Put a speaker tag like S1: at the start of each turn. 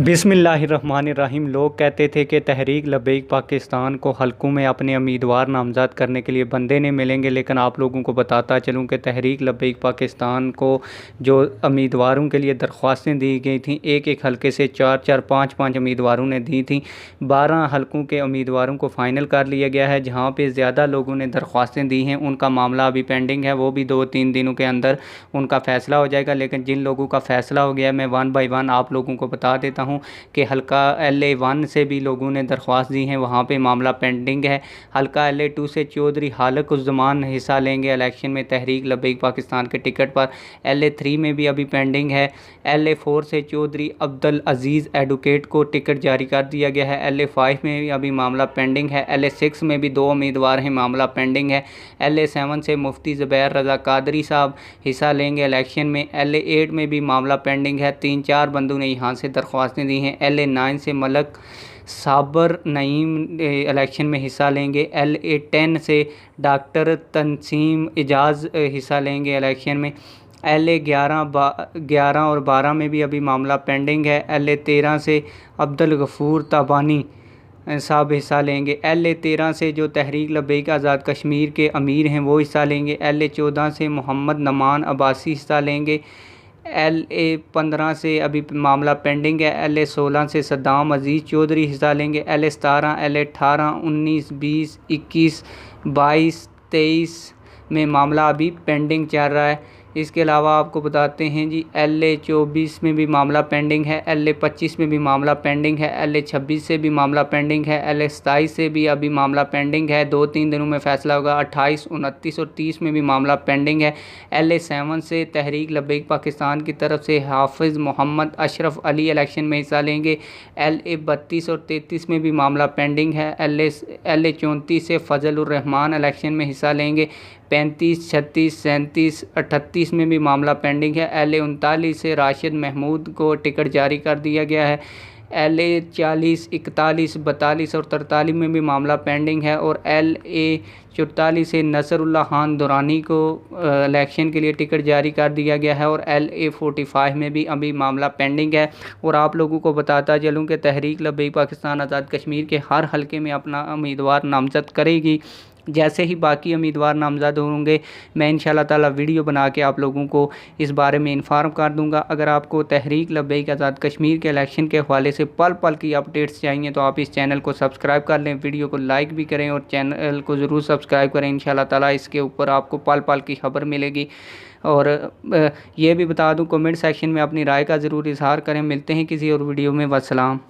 S1: बिस्मिल्लाहिर्रहमानिर्रहीम। लोग कहते थे कि तहरीक लब्बैक पाकिस्तान को हलकों में अपने उम्मीदवार नामज़द करने के लिए बंदे नहीं मिलेंगे, लेकिन आप लोगों को बताता चलूँ कि तहरीक लब्बैक पाकिस्तान को जो उम्मीदवारों के लिए दरख्वास्तें दी गई थीं, एक एक हलके से 4-4, 5-5 उम्मीदवारों ने दी थीं। 12 हलकों के उम्मीदवारों को फ़ाइनल कर लिया गया है। जहाँ पर ज़्यादा लोगों ने दरख्वास्तें दी हैं उनका मामला अभी पेंडिंग है, वो भी 2-3 दिनों के अंदर उनका फ़ैसला हो जाएगा। लेकिन जिन लोगों का फ़ैसला हो गया, मैं 1 बाय 1 आप लोगों को बता देता हूँ कि हल्का LA1 से भी लोगों ने दरख्वास्त दी हैं, वहाँ पे मामला पेंडिंग है। हल्का LA2 से चौधरी हालिकुज़्ज़मान हिस्सा लेंगे इलेक्शन में तहरीक लब्बैक पाकिस्तान के टिकट पर। LA3 में भी अभी पेंडिंग है। LA4 से चौधरी अब्दुल अजीज़ एडवोकेट को टिकट जारी कर दिया गया है। LA5 में भी अभी मामला पेंडिंग है। LA6 में भी 2 उम्मीदवार हैं, मामला पेंडिंग है। LA7 से मुफ्ती ज़ुबैर रज़ा कादरी साहब हिस्सा लेंगे इलेक्शन में। LA8 में भी मामला पेंडिंग है। 3-4 बंदों ने यहाँ से दरख्वास्तें दी हैं। LA9 से मलक साबर नईम इलेक्शन में हिस्सा लेंगे। LA10 से डॉक्टर तनसीम एजाज़ हिस्सा लेंगे इलेक्शन में। LA11 और 12 में भी अभी मामला पेंडिंग है। LA13 से अब्दुल गफूर ताबानी साहब हिस्सा लेंगे। LA13 से जो तहरीक लब्बैक आज़ाद कश्मीर के अमीर हैं वो हिस्सा लेंगे। LA14 से मोहम्मद नमान अब्बासी हिस्सा लेंगे। LA15 से अभी मामला पेंडिंग है। LA16 से सद्दाम अजीज़ चौधरी हिस्सा लेंगे। LA17, LA18, 19, 20, 21, 22, 23 में मामला अभी पेंडिंग चल रहा है। इसके अलावा आपको बताते हैं जी, LA24 में भी मामला पेंडिंग है। LA25 में भी मामला पेंडिंग है। LA26 से भी मामला पेंडिंग है। LA27 से भी अभी मामला पेंडिंग है। 2-3 दिनों में फ़ैसला होगा। 28, 29 और 30 में भी मामला पेंडिंग है। LA7 से तहरीक लब्बैक पाकिस्तान की तरफ से हाफिज़ मोहम्मद अशरफ अली इलेक्शन में हिस्सा लेंगे। LA32 और 33 में भी मामला पेंडिंग है। LA34 से फ़ज़ल-उर रहमान इलेक्शन में हिस्सा लेंगे। 35, 36, 37, 38 में भी मामला पेंडिंग है। LA39 से राशिद महमूद को टिकट जारी कर दिया गया है। LA40, 41, 42 और 43 में भी मामला पेंडिंग है। और LA44 से नसरुल्लाह खान दुरानी को इलेक्शन के लिए टिकट जारी कर दिया गया है। और LA45 में भी अभी मामला पेंडिंग है। और आप लोगों को बताता चलूँ कि तहरीक लब्बैक पाकिस्तान आज़ाद कश्मीर के हर हलके में अपना उम्मीदवार नामज़द करेगी। जैसे ही बाकी उम्मीदवार नामज़द होंगे, मैं इंशाल्लाह ताला वीडियो बना के आप लोगों को इस बारे में इन्फॉर्म कर दूंगा। अगर आपको तहरीक लब्बैक आज़ाद कश्मीर के इलेक्शन के हवाले से पल पल की अपडेट्स चाहिए तो आप इस चैनल को सब्सक्राइब कर लें, वीडियो को लाइक भी करें और चैनल को ज़रूर सब्सक्राइब करें। इंशाल्लाह ताला इसके ऊपर आपको पल पल की खबर मिलेगी। और ये भी बता दूँ, कमेंट सेक्शन में अपनी राय का ज़रूर इज़हार करें। मिलते हैं किसी और वीडियो में। वस्सलाम।